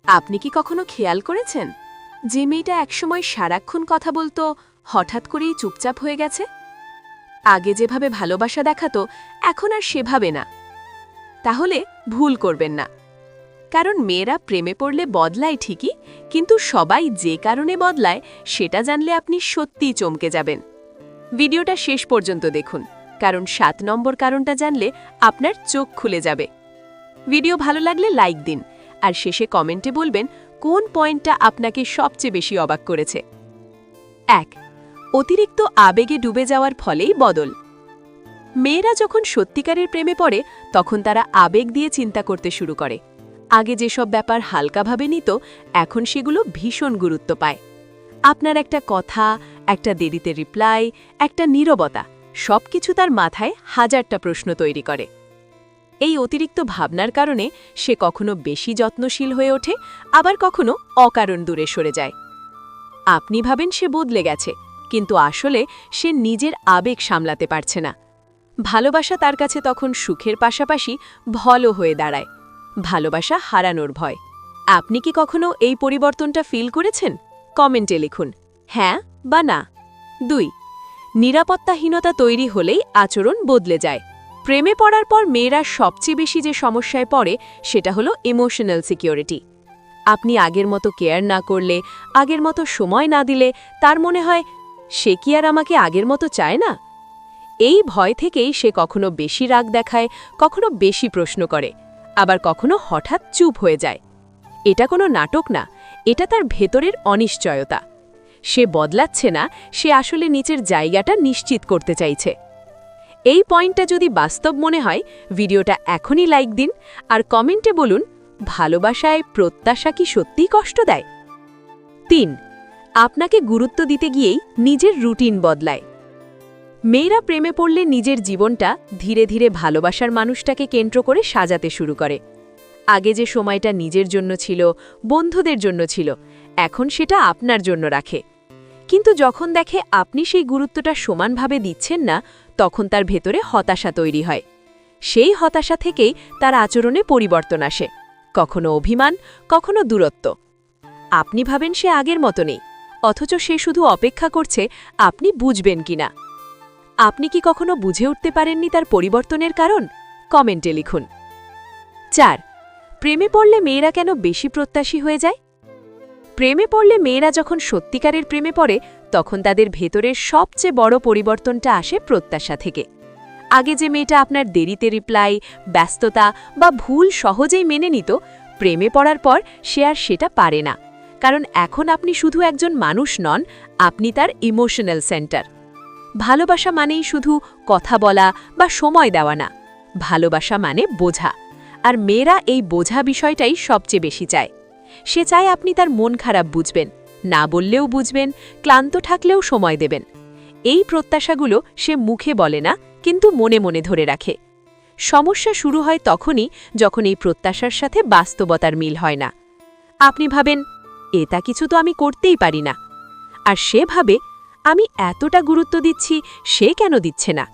আপনি কি কখনো খেয়াল করেছেন যে মেয়েটা একসময় সারাক্ষণ কথা বলতো হঠাৎ করেই চুপচাপ হয়ে গেছে? আগে যেভাবে ভালোবাসা দেখাতো এখন আর সেভাবে না। তাহলে ভুল করবেন না, কারণ মেয়েরা প্রেমে পড়লে বদলায় ঠিকই, কিন্তু সবাই যে কারণে বদলায় সেটা জানলে আপনি সত্যিই চমকে যাবেন। ভিডিওটা শেষ পর্যন্ত দেখুন, কারণ 7 নম্বর কারণটা জানলে আপনার চোখ খুলে যাবে। ভিডিও ভালো লাগলে লাইক দিন, আর শেষে কমেন্টে বলবেন কোন পয়েন্টটা আপনাকে সবচেয়ে বেশি অবাক করেছে। 1. অতিরিক্ত আবেগে ডুবে যাওয়ার ফলেই বদল। মেয়েরা যখন সত্যিকারের প্রেমে পড়ে তখন তারা আবেগ দিয়ে চিন্তা করতে শুরু করে। আগে যেসব ব্যাপার হালকাভাবে নিত, এখন সেগুলো ভীষণ গুরুত্ব পায়। আপনার একটা কথা, একটা দেরিতে রিপ্লাই, একটা নীরবতা, সবকিছু তার মাথায় হাজারটা প্রশ্ন তৈরি করে। এই অতিরিক্ত ভাবনার কারণে সে কখনো বেশি যত্নশীল হয়ে ওঠে, আবার কখনো অকারণ দূরে সরে যায়। আপনি ভাবেন সে বদলে গেছে, কিন্তু আসলে সে নিজের আবেগ সামলাতে পারছে না। ভালোবাসা তার কাছে তখন সুখের পাশাপাশি ভয়ও হয়ে দাঁড়ায়। ভালোবাসা হারানোর ভয়। আপনি কি কখনো এই পরিবর্তনটা ফিল করেছেন? কমেন্টে লিখুন হ্যাঁ বা না। 2. নিরাপত্তাহীনতা তৈরি হলেই আচরণ বদলে যায়। প্রেমে পড়ার পর মেয়েরা সবচেয়ে বেশি যে সমস্যায় পড়ে সেটা হলো ইমোশনাল সিকিউরিটি। আপনি আগের মতো কেয়ার না করলে, আগের মতো সময় না দিলে তার মনে হয় সে কি আর আমাকে আগের মতো চায় না। এই ভয় থেকেই সে কখনো বেশি রাগ দেখায়, কখনো বেশি প্রশ্ন করে, আবার কখনো হঠাৎ চুপ হয়ে যায়। এটা কোনো নাটক না, এটা তার ভেতরের অনিশ্চয়তা। সে বদলাচ্ছে না, সে আসলে নিচের জায়গাটা নিশ্চিত করতে চাইছে। এই পয়েন্টটা যদি বাস্তব মনে হয়, ভিডিওটা এখনই লাইক দিন আর কমেন্টে বলুন ভালোবাসায় প্রত্যাশা কি সত্যিই কষ্ট দেয়। 3. আপনাকে গুরুত্ব দিতে গিয়েই নিজের রুটিন বদলায়। মেয়েরা প্রেমে পড়লে নিজের জীবনটা ধীরে ধীরে ভালোবাসার মানুষটাকে কেন্দ্র করে সাজাতে শুরু করে। আগে যে সময়টা নিজের জন্য ছিল, বন্ধুদের জন্য ছিল, এখন সেটা আপনার জন্য রাখে। কিন্তু যখন দেখে আপনি সেই গুরুত্বটা সমানভাবে দিচ্ছেন না, তখন তার ভেতরে হতাশা তৈরি হয়। সেই হতাশা থেকেই তার আচরণে পরিবর্তন আসে, কখনো অভিমান, কখনো দূরত্ব। আপনি ভাবেন সে আগের মতো নেই, অথচ সে শুধু অপেক্ষা করছে আপনি বুঝবেন কিনা। আপনি কি কখনো বুঝে উঠতে পারেননি তার পরিবর্তনের কারণ? কমেন্টে লিখুন। 4. প্রেমে পড়লে মেয়েরা কেন বেশি প্রত্যাশী হয়ে যায়? প্রেমে পড়লে মেয়েরা যখন সত্যিকারের প্রেমে পড়ে তখন তাদের ভেতরের সবচেয়ে বড় পরিবর্তনটা আসে প্রত্যাশা থেকে। আগে যে মেয়েটা আপনার দেরিতে রিপ্লাই, ব্যস্ততা বা ভুল সহজেই মেনে নিত, প্রেমে পড়ার পর সে আর সেটা পারে না। কারণ এখন আপনি শুধু একজন মানুষ নন, আপনি তার ইমোশনাল সেন্টার। ভালোবাসা মানেই শুধু কথা বলা বা সময় দেওয়া না, ভালোবাসা মানে বোঝা। আর মেয়েরা এই বোঝা বিষয়টাই সবচেয়ে বেশি চায়। সে চায় আপনি তার মন খারাপ বুঝবেন, না বললেও বুঝবেন, ক্লান্ত থাকলেও সময় দেবেন। এই প্রত্যাশাগুলো সে মুখে বলে না, কিন্তু মনে মনে ধরে রাখে। সমস্যা শুরু হয় তখনই যখন এই প্রত্যাশার সাথে বাস্তবতার মিল হয় না। আপনি ভাবেন এটা কিছু তো আমি করতেই পারি না, আর সে ভাবে আমি এতটা গুরুত্ব দিচ্ছি, সে কেন দিচ্ছে না।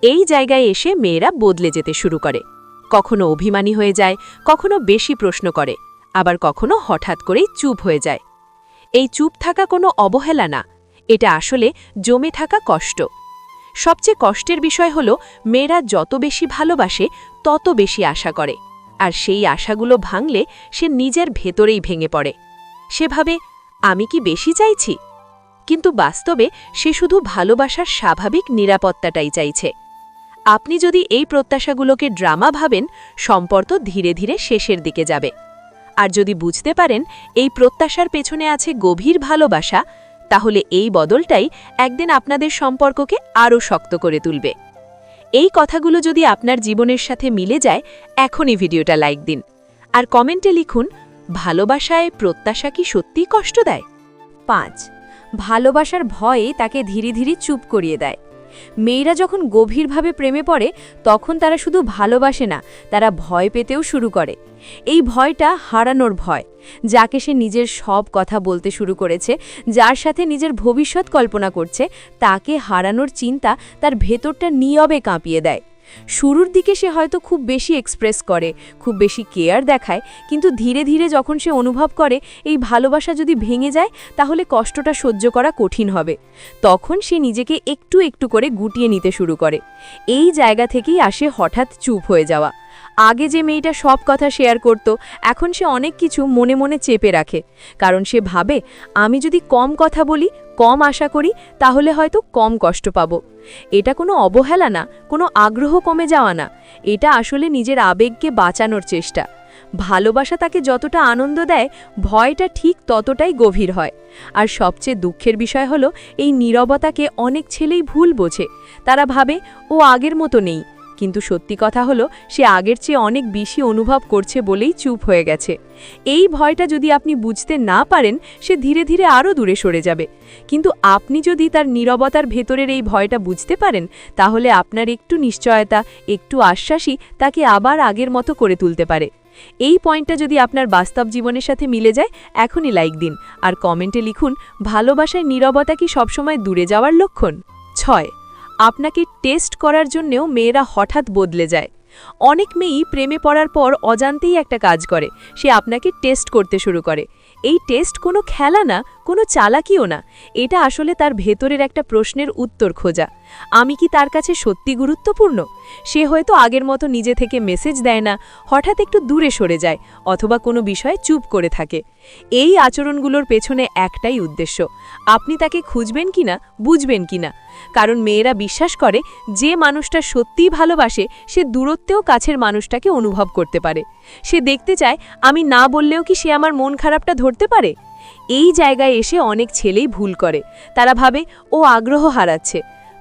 এই জায়গায় এসে মেয়েরা বদলে যেতে শুরু করে। কখনো অভিমানী হয়ে যায়, কখনো বেশি প্রশ্ন করে, আবার কখনো হঠাৎ করেই চুপ হয়ে যায়। এই চুপ থাকা কোনো অবহেলা না, এটা আসলে জমে থাকা কষ্ট। সবচেয়ে কষ্টের বিষয় হলো মেয়েরা যত বেশি ভালোবাসে তত বেশি আশা করে, আর সেই আশাগুলো ভাঙলে সে নিজের ভেতরেই ভেঙে পড়ে। সে ভাবে আমি কি বেশি চাইছি? কিন্তু বাস্তবে সে শুধু ভালোবাসার স্বাভাবিক নিরাপত্তাটাই চাইছে। আপনি যদি এই প্রত্যাশাগুলোকে ড্রামা ভাবেন, সম্পর্ক ধীরে ধীরে শেষের দিকে যাবে। আর যদি বুঝতে পারেন এই প্রত্যাশার পেছনে আছে গভীর ভালোবাসা, তাহলে এই বদলটাই একদিন আপনাদের সম্পর্ককে আরও শক্ত করে তুলবে। এই কথাগুলো যদি আপনার জীবনের সাথে মিলে যায়, এখনই ভিডিওটা লাইক দিন আর কমেন্টে লিখুন ভালোবাসায় প্রত্যাশা কি সত্যিই কষ্ট দেয়। 5. ভালোবাসার ভয়ে তাকে ধীরে ধীরে চুপ করিয়ে দেয়। মেয়েরা যখন গভীরভাবে প্রেমে পড়ে তখন তারা শুধু ভালোবাসে না, তারা ভয় পেতেও শুরু করে। এই ভয়টা হারানোর ভয়, যাকে সে নিজের সব কথা বলতে শুরু করেছে, যার সাথে নিজের ভবিষ্যৎ কল্পনা করছে, তাকে হারানোর চিন্তা তার ভেতরটা নীরবে কাঁপিয়ে দেয়। শুরুর দিকে সে হয়তো খুব বেশি এক্সপ্রেস করে, খুব বেশি কেয়ার দেখায়, কিন্তু ধীরে ধীরে যখন সে অনুভব করে এই ভালোবাসা যদি ভেঙে যায় তাহলে কষ্টটা সহ্য করা কঠিন হবে, তখন সে নিজেকে একটু একটু করে গুটিয়ে নিতে শুরু করে। এই জায়গা থেকেই আসে হঠাৎ চুপ হয়ে যাওয়া। আগে যে মেয়েটা সব কথা শেয়ার করত, এখন সে অনেক কিছু মনে মনে চেপে রাখে, কারণ সে ভাবে আমি যদি কম কথা বলি, কম আশা করি, তাহলে হয়তো কম কষ্ট পাব। এটা কোনো অবহেলা না, কোনো আগ্রহ কমে যাওয়া না, এটা আসলে নিজের আবেগকে বাঁচানোর চেষ্টা। ভালোবাসা তাকে যতটা আনন্দ দেয়, ভয়টা ঠিক ততটাই গভীর হয়। আর সবচেয়ে দুঃখের বিষয় হলো এই নীরবতাকে অনেক ছেলেই ভুল বোঝে। তারা ভাবে ও আগের মতো নেই, কিন্তু সত্যি কথা হলো সে আগের চেয়ে অনেক বেশি অনুভব করছে বলেই চুপ হয়ে গেছে। এই ভয়টা যদি আপনি বুঝতে না পারেন, সে ধীরে ধীরে আরও দূরে সরে যাবে। কিন্তু আপনি যদি তার নীরবতার ভেতরের এই ভয়টা বুঝতে পারেন, তাহলে আপনার একটু নিশ্চয়তা, একটু আশ্বাসই তাকে আবার আগের মতো করে তুলতে পারে। এই পয়েন্টটা যদি আপনার বাস্তব জীবনের সাথে মিলে যায়, এখনই লাইক দিন আর কমেন্টে লিখুন, ভালোবাসায় নীরবতা কি সবসময় দূরে যাওয়ার লক্ষণ? 6. আপনাকে টেস্ট করার জন্যেও মেয়েরা হঠাৎ বদলে যায়। অনেক মেয়েই প্রেমে পড়ার পর অজান্তেই একটা কাজ করে, সে আপনাকে টেস্ট করতে শুরু করে। এই টেস্ট কোনো খেলা না, কোনো চালাকিও না, এটা আসলে তার ভেতরের একটা প্রশ্নের উত্তর খোঁজা। আমি কি তার কাছে সত্যি গুরুত্বপূর্ণ? সে হয়তো আগের মতো নিজে থেকে মেসেজ দেয় না, হঠাৎ একটু দূরে সরে যায়, অথবা কোনো বিষয়ে চুপ করে থাকে। এই আচরণগুলোর পেছনে একটাই উদ্দেশ্য, আপনি তাকে খুঁজবেন কিনা, বুঝবেন কিনা। কারণ মেয়েরা বিশ্বাস করে যে মানুষটা সত্যিই ভালোবাসে সে দূরত্বেও কাছের মানুষটাকে অনুভব করতে পারে। সে দেখতে চায় আমি না বললেও কি সে আমার মন খারাপটা ধরতে পারে। এই জায়গায় এসে অনেক ছেলেই ভুল করে, তারা ভাবে ও আগ্রহ হারাচ্ছে,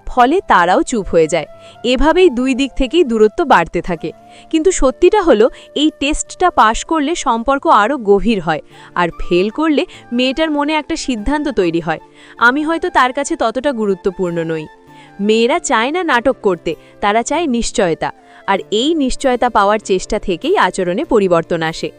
ফলে তারাও চুপ হয়ে যায়। এভাবেই দুই দিক থেকেই দূরত্ব বাড়তে থাকে। কিন্তু সত্যিটা হলো এই টেস্টটা পাশ করলে সম্পর্ক আরও গভীর হয়, আর ফেল করলে মেয়েটার মনে একটা সিদ্ধান্ত তৈরি হয়, আমি হয়তো তার কাছে ততটা গুরুত্বপূর্ণ নই। মেয়েরা চায় না নাটক করতে, তারা চায় নিশ্চয়তা, আর এই নিশ্চয়তা পাওয়ার চেষ্টা থেকেই আচরণে পরিবর্তন আসে।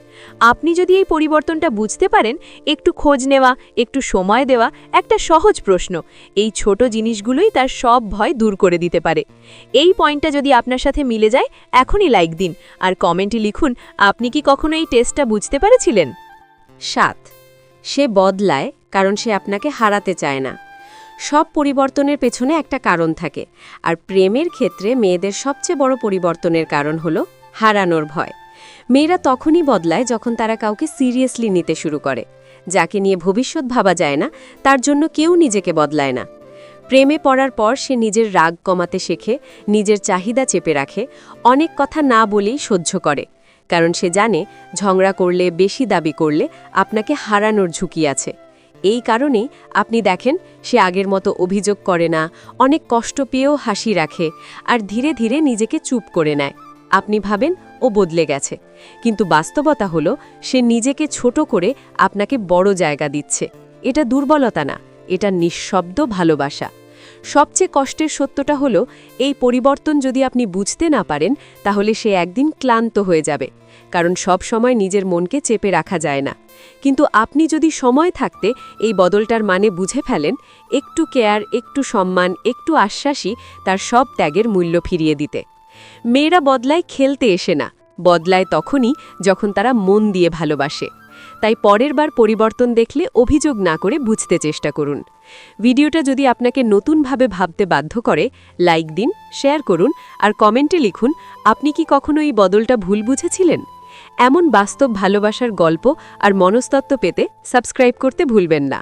আপনি যদি এই পরিবর্তনটা বুঝতে পারেন, একটু খোঁজ নেওয়া, একটু সময় দেওয়া, একটা সহজ প্রশ্ন, এই ছোট জিনিসগুলোই তার সব ভয় দূর করে দিতে পারে। এই পয়েন্টটা যদি আপনার সাথে মিলে যায়, এখনই লাইক দিন আর কমেন্টে লিখুন আপনি কি কখনো এই টেস্টটা বুঝতে পেরেছিলেন? 7. সে বদলায় কারণ সে আপনাকে হারাতে চায় না। সব পরিবর্তনের পেছনে একটা কারণ থাকে, আর প্রেমের ক্ষেত্রে মেয়েদের সবচেয়ে বড় পরিবর্তনের কারণ হলো হারানোর ভয়। মেয়েরা তখনই বদলায় যখন তারা কাউকে সিরিয়াসলি নিতে শুরু করে। যাকে নিয়ে ভবিষ্যৎ ভাবা যায় না, তার জন্য কেউ নিজেকে বদলায় না। প্রেমে পড়ার পর সে নিজের রাগ কমাতে শেখে, নিজের চাহিদা চেপে রাখে, অনেক কথা না বলেই সহ্য করে, কারণ সে জানে ঝগড়া করলে, বেশি দাবি করলে আপনাকে হারানোর ঝুঁকি আছে। এই কারণেই আপনি দেখেন সে আগের মতো অভিযোগ করে না, অনেক কষ্ট পেয়েও হাসি রাখে, আর ধীরে ধীরে নিজেকে চুপ করে নেয়। আপনি ভাবেন ও বদলে গেছে, কিন্তু বাস্তবতা হলো সে নিজেকে ছোট করে আপনাকে বড় জায়গা দিচ্ছে। এটা দুর্বলতা না, এটা নিঃশব্দ ভালোবাসা। সবচেয়ে কষ্টের সত্যটা হলো এই পরিবর্তন যদি আপনি বুঝতে না পারেন, তাহলে সে একদিন ক্লান্ত হয়ে যাবে, কারণ সব সময় নিজের মনকে চেপে রাখা যায় না। কিন্তু আপনি যদি সময় থাকতে এই বদলটার মানে বুঝে ফেলেন, একটু কেয়ার, একটু সম্মান, একটু আশ্বাসই তার সব ত্যাগের মূল্য ফিরিয়ে দিতে। মেয়েরা বদলায় খেলতে এসে না, বদলায় তখনই যখন তারা মন দিয়ে ভালোবাসে। তাই পরের বার পরিবর্তন দেখলে অভিযোগ না করে বুঝতে চেষ্টা করুন। ভিডিওটা যদি আপনাকে নতুনভাবে ভাবতে বাধ্য করে, লাইক দিন, শেয়ার করুন আর কমেন্টে লিখুন আপনি কি কখনো এই বদলটা ভুল বুঝেছিলেন। এমন বাস্তব ভালোবাসার গল্প আর মনস্তত্ত্ব পেতে সাবস্ক্রাইব করতে ভুলবেন না।